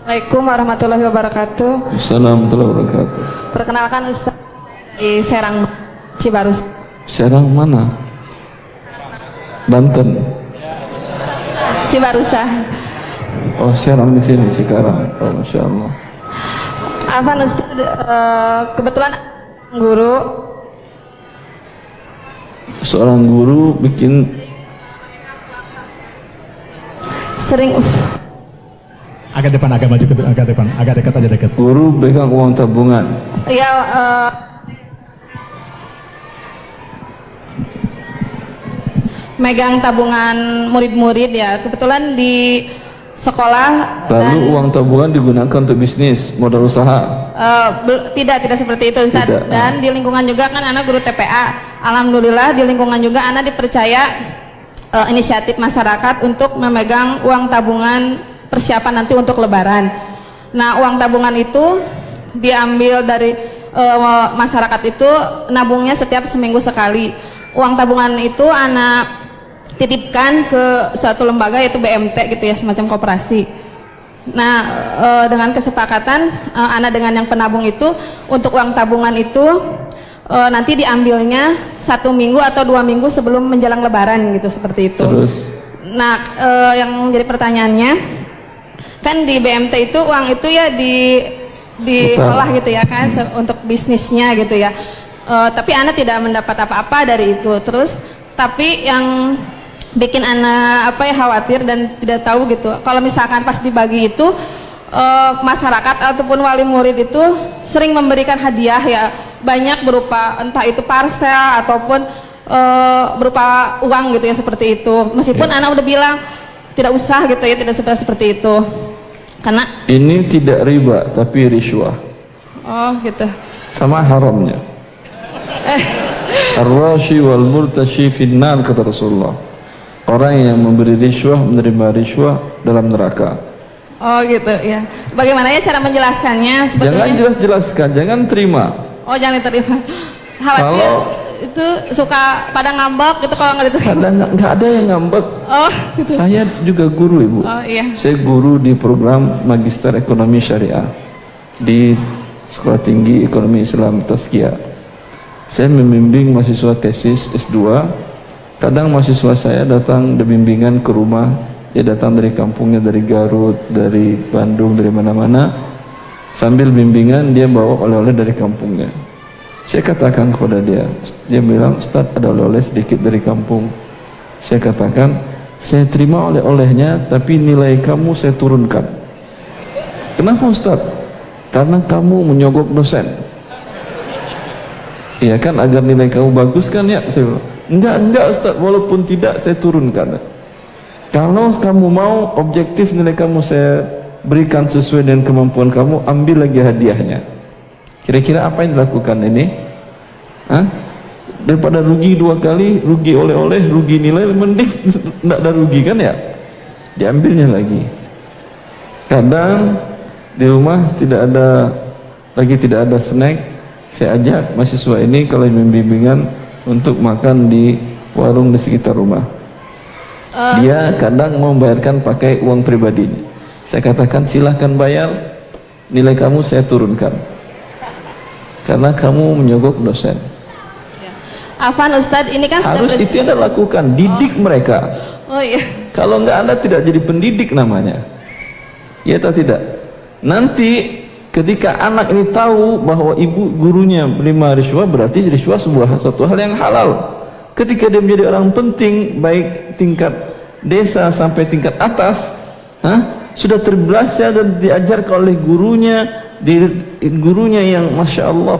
Assalamualaikum warahmatullahi wabarakatuh. Assalamualaikum warahmatullahi wabarakatuh. Perkenalkan Ustaz di Serang Cibarus. Serang mana? Banten. Cibarusa. Oh, Serang di sini sekarang. Oh, Masya Allah. Afan Ustaz, kebetulan guru. Seorang guru bikin Sering Agak depan, agak maju ke agak depan, agak dekat aja dekat. guru pegang uang tabungan. ya megang tabungan murid-murid ya. Kebetulan di sekolah Lalu uang tabungan digunakan untuk bisnis, modal usaha. tidak seperti itu Ustaz. Tidak. Dan di lingkungan juga kan anak guru TPA. Alhamdulillah di lingkungan juga anak dipercaya inisiatif masyarakat untuk memegang uang tabungan persiapan nanti untuk lebaran. Nah, uang tabungan itu diambil dari masyarakat itu, nabungnya setiap seminggu sekali. Uang tabungan itu anak titipkan ke suatu lembaga yaitu BMT gitu ya, semacam koperasi. Nah, dengan kesepakatan anak dengan yang penabung itu, untuk uang tabungan itu nanti diambilnya 1 minggu atau 2 minggu sebelum menjelang lebaran gitu, seperti itu. Terus Nah, yang jadi pertanyaannya, kan di BMT itu uang itu ya diolah gitu ya kan, untuk bisnisnya gitu ya. Tapi anak tidak mendapat apa-apa dari itu. Terus tapi yang bikin anak khawatir dan tidak tahu gitu, kalau misalkan pas dibagi itu masyarakat ataupun wali murid itu sering memberikan hadiah ya, banyak berupa entah itu parcel ataupun berupa uang gitu ya, seperti itu. Meskipun anak udah bilang tidak usah gitu ya, tidak seperti itu, karena ini tidak riba tapi riswah. oh gitu. Sama haramnya. Ar-rashi wal murtashi finnar, kata Rasulullah. Orang yang memberi riswah, menerima riswah dalam neraka. Oh gitu ya. Bagaimana ya cara menjelaskannya sebetulnya? Jangan jelas-jelaskan, jangan terima. Oh, jangan diterima. Khawatir Kalau- itu suka pada ngambek gitu kalau nggak diterima. Kadang nggak ada yang ngambek. Oh gitu. Saya juga guru, Ibu. Oh iya. Saya guru di program Magister Ekonomi Syariah di Sekolah Tinggi Ekonomi Islam Tazkiyah. Saya membimbing mahasiswa tesis S2. Kadang mahasiswa saya datang bimbingan ke rumah, dia datang dari kampungnya, dari Garut, dari Bandung, dari mana-mana. Sambil bimbingan dia bawa oleh-oleh dari kampungnya. Saya katakan kepada dia bilang, Ustaz, ada oleh-oleh sedikit dari kampung. Saya katakan, saya terima oleh-olehnya, tapi nilai kamu saya turunkan. Kenapa Ustaz? Karena kamu menyogok dosen. Iya kan, agar nilai kamu bagus kan ya? Saya bilang, enggak Ustaz, walaupun tidak saya turunkan. Kalau kamu mau objektif nilai kamu saya berikan sesuai dengan kemampuan kamu, ambil lagi hadiahnya. Kira-kira apa yang dilakukan ini? Hah? Daripada rugi 2 kali, rugi oleh-oleh, rugi nilai, mending tidak ada rugi kan ya? Diambilnya lagi. Kadang di rumah tidak ada snack, saya ajak mahasiswa ini kalau bimbingan untuk makan di warung di sekitar rumah. Dia kadang mau membayarkan pakai uang pribadi. Saya katakan silahkan bayar, nilai kamu saya turunkan karena kamu menyogok dosen. Afan Ustadz, ini kan Harus itu yang Anda lakukan, didik mereka. Oh iya. Kalau enggak, Anda tidak jadi pendidik namanya. Ya atau tidak? Nanti ketika anak ini tahu bahwa ibu gurunya menerima riswah, berarti riswah suatu hal yang halal. Ketika dia menjadi orang penting, baik tingkat desa sampai tingkat atas, sudah terbiasa dan diajarkan oleh gurunya yang masya Allah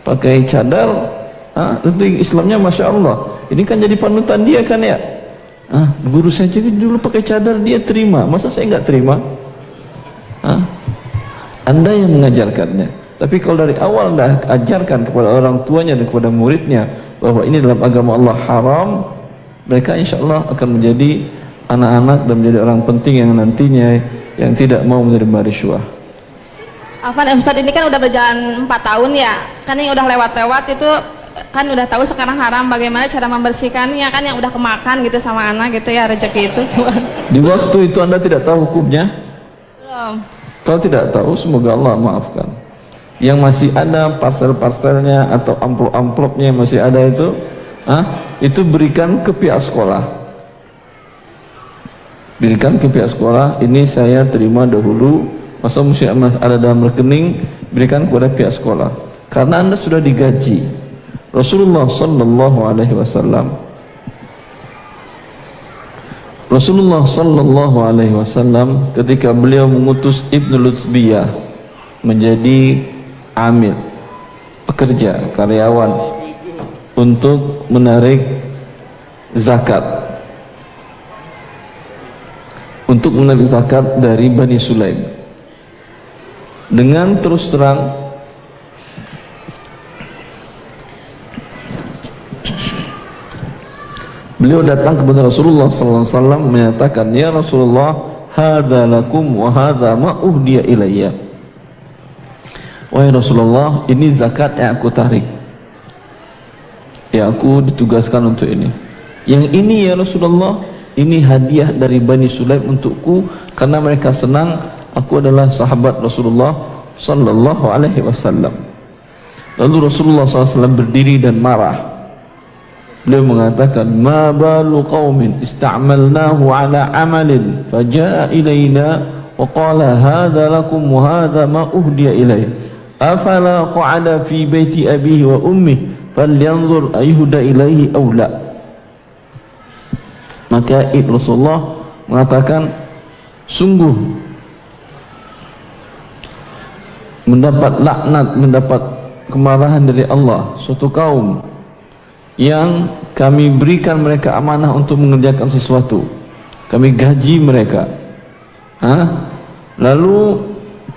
pakai cadar, tentu Islamnya masya Allah. Ini kan jadi panutan dia kan ya. Guru saya jadi dulu pakai cadar, dia terima, masa saya nggak terima? Anda yang mengajarkannya. Tapi kalau dari awal Anda ajarkan kepada orang tuanya dan kepada muridnya bahwa ini dalam agama Allah haram, mereka insya Allah akan menjadi anak-anak dan menjadi orang penting yang nantinya yang tidak mau menerima riswah. Afan Ustadz, ini kan udah berjalan 4 tahun ya, kan yang udah lewat-lewat itu kan udah tahu sekarang haram, bagaimana cara membersihkannya kan, yang udah kemakan gitu sama anak gitu ya, rezeki itu. Di waktu itu Anda tidak tahu hukumnya? Kalau tidak tahu, semoga Allah maafkan. Yang masih ada parsel-parselnya atau amplop-amplopnya yang masih ada itu berikan ke pihak sekolah. Berikan ke pihak sekolah. Ini saya terima dahulu, masa mesti ada dalam rekening, berikan kepada pihak sekolah. Karena Anda sudah digaji. Rasulullah sallallahu alaihi wasallam ketika beliau mengutus Ibnu Lutbiyah menjadi amil, pekerja, karyawan untuk menarik zakat, dari Bani Sulaim, dengan terus terang beliau datang kepada Rasulullah SAW menyatakan, ya Rasulullah, hadza lakum wa hadza ma uhdiya ilayya. Wahai Rasulullah, ini zakat yang aku tarik, yang aku ditugaskan untuk ini. Yang ini ya Rasulullah, ini hadiah dari Bani Sulaim untukku, karena mereka senang aku adalah sahabat Rasulullah sallallahu alaihi wasallam. Lalu Rasulullah SAW berdiri dan marah. Beliau mengatakan, ma balu qaumin ista'malnahu ala amalin faja'a ilayna wa qala hadza lakum wa hadza ma uhdiya ilayya afala qa'ada fi baiti abihi wa ummihi falyanzur ayyuhda ilayhi aw la. Maka Rasulullah mengatakan, sungguh mendapat laknat, mendapat kemarahan dari Allah suatu kaum yang kami berikan mereka amanah untuk mengerjakan sesuatu, kami gaji mereka, lalu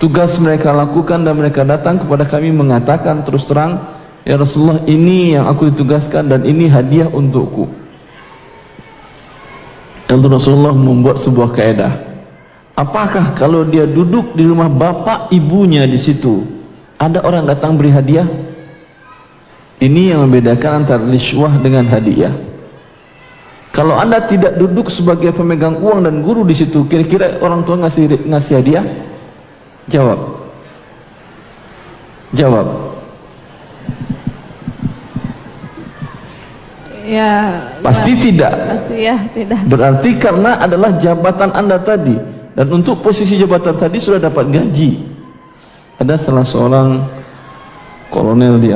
tugas mereka lakukan dan mereka datang kepada kami mengatakan terus terang, ya Rasulullah, ini yang aku ditugaskan dan ini hadiah untukku. Lalu Rasulullah membuat sebuah kaidah, apakah kalau dia duduk di rumah bapak ibunya di situ, ada orang datang beri hadiah? Ini yang membedakan antara riswah dengan hadiah. Kalau Anda tidak duduk sebagai pemegang uang dan guru di situ, kira-kira orang tua ngasih hadiah? Jawab. Ya. Pasti tidak. Pasti ya, tidak. Berarti karena adalah jabatan Anda tadi, dan untuk posisi jabatan tadi sudah dapat gaji. Ada salah seorang kolonel di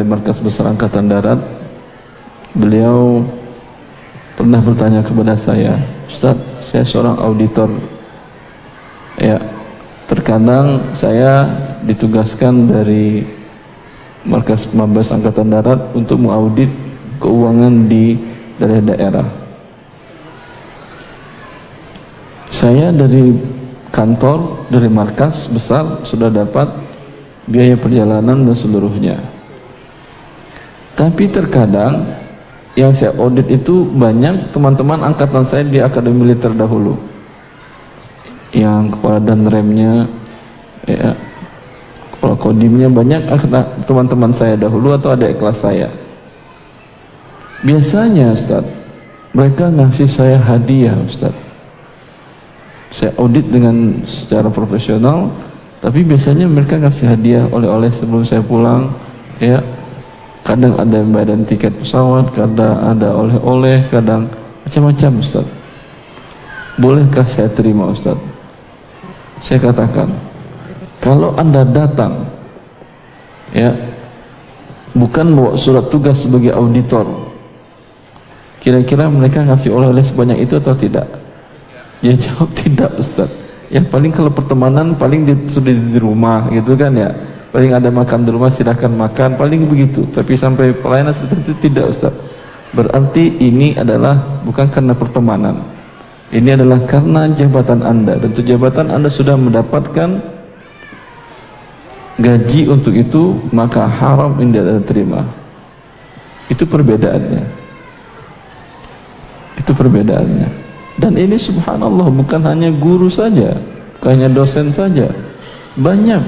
Markas Besar Angkatan Darat, beliau pernah bertanya kepada saya, Ustaz, saya seorang auditor, ya, terkadang saya ditugaskan dari Markas Mabes Angkatan Darat untuk mengaudit keuangan di daerah-daerah. Saya dari kantor, dari markas besar sudah dapat biaya perjalanan dan seluruhnya. Tapi terkadang yang saya audit itu banyak teman-teman angkatan saya di Akademi Militer dahulu, yang kepala dan remnya, ya, kepala kodimnya banyak teman-teman saya dahulu atau adik kelas saya. Biasanya Ustaz, mereka ngasih saya hadiah Ustaz. Saya audit dengan secara profesional, tapi biasanya mereka ngasih hadiah oleh-oleh sebelum saya pulang, ya. Kadang ada yang bayaran tiket pesawat, kadang ada oleh-oleh, kadang macam-macam Ustaz. Bolehkah saya terima Ustaz? Saya katakan, kalau Anda datang, ya, bukan bawa surat tugas sebagai auditor, kira-kira mereka ngasih oleh-oleh sebanyak itu atau tidak? Dia jawab tidak Ustaz. Ya paling kalau pertemanan paling sudah di rumah gitu kan, ya, paling ada makan di rumah silahkan makan, paling begitu. Tapi sampai pelayanan seperti itu tidak Ustaz. Berarti ini adalah bukan karena pertemanan, ini adalah karena jabatan Anda, dan untuk jabatan Anda sudah mendapatkan gaji untuk itu, maka haram ini Anda terima. Itu perbedaannya. Dan ini subhanallah bukan hanya guru saja, bukan hanya dosen saja, banyak,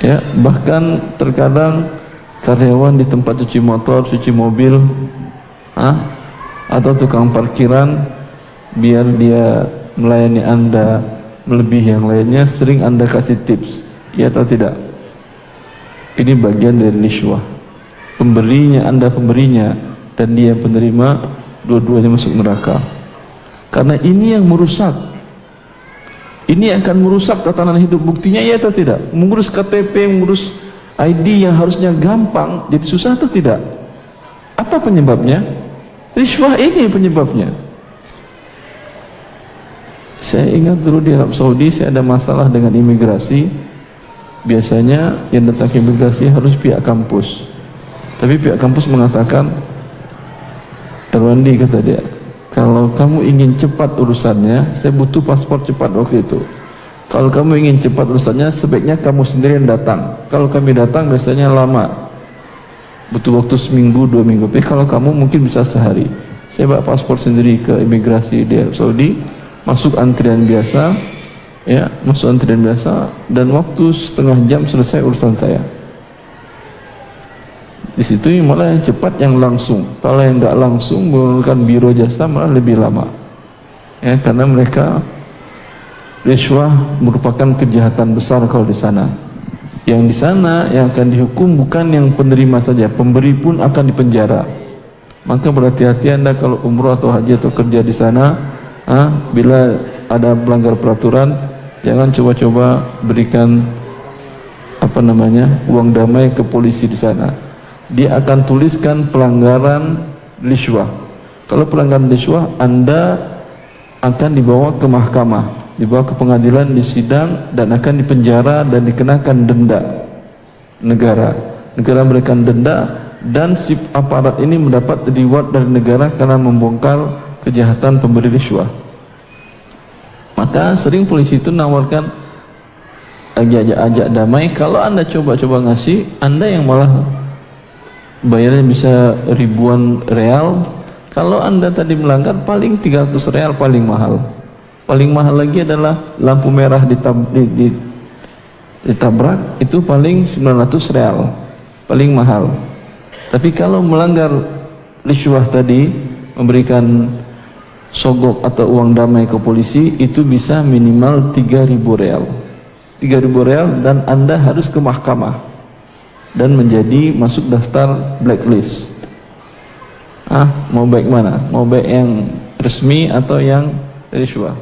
ya, bahkan terkadang karyawan di tempat cuci motor, cuci mobil, atau tukang parkiran, biar dia melayani Anda melebihi yang lainnya, sering Anda kasih tips, ya atau tidak? Ini bagian dari rishwah. Pemberinya, Anda pemberinya, dan dia penerima, dua-duanya masuk neraka. Karena ini yang merusak. Ini akan merusak tatanan hidup. Buktinya ya atau tidak? Mengurus KTP, mengurus ID yang harusnya gampang, jadi susah atau tidak? Apa penyebabnya? Rishwah ini penyebabnya. Saya ingat dulu di Arab Saudi, saya ada masalah dengan imigrasi. Biasanya yang datang ke imigrasi harus pihak kampus. Tapi pihak kampus mengatakan, Erwandi, kata dia, kalau kamu ingin cepat urusannya, saya butuh paspor cepat waktu itu. Kalau kamu ingin cepat urusannya, sebaiknya kamu sendiri yang datang. Kalau kami datang biasanya lama, butuh waktu seminggu, 2 minggu. Tapi kalau kamu mungkin bisa sehari. Saya bawa paspor sendiri ke imigrasi di Arab Saudi, masuk antrian biasa, ya, masuk antrian biasa, dan waktu setengah jam selesai urusan saya. Di situ malah yang cepat yang langsung. Kalau yang nggak langsung menggunakan biro jasa malah lebih lama. Ya, karena mereka rishwah merupakan kejahatan besar kalau di sana. Yang di sana yang akan dihukum bukan yang penerima saja, pemberi pun akan dipenjara. Maka berhati-hati Anda kalau umroh atau haji atau kerja di sana. Bila ada pelanggar peraturan, jangan coba-coba berikan uang damai ke polisi di sana. Dia akan tuliskan pelanggaran rishwah. Kalau pelanggaran rishwah, Anda akan dibawa ke mahkamah, dibawa ke pengadilan, disidang, dan akan dipenjara dan dikenakan denda negara. Negara memberikan denda, dan si aparat ini mendapat reward dari negara karena membongkar kejahatan pemberi rishwah. Maka sering polisi itu nawarkan ajak damai. Kalau Anda coba-coba ngasih, Anda yang malah bayarnya bisa ribuan real. Kalau Anda tadi melanggar, paling 300 real paling mahal. Paling mahal lagi adalah lampu merah ditabrak, itu paling 900 real, paling mahal. Tapi kalau melanggar rishwah tadi, memberikan sogok atau uang damai ke polisi, itu bisa minimal 3.000 real. 3.000 real, dan Anda harus ke mahkamah dan menjadi masuk daftar blacklist. Mau baik mana? Mau baik yang resmi atau yang rishwah?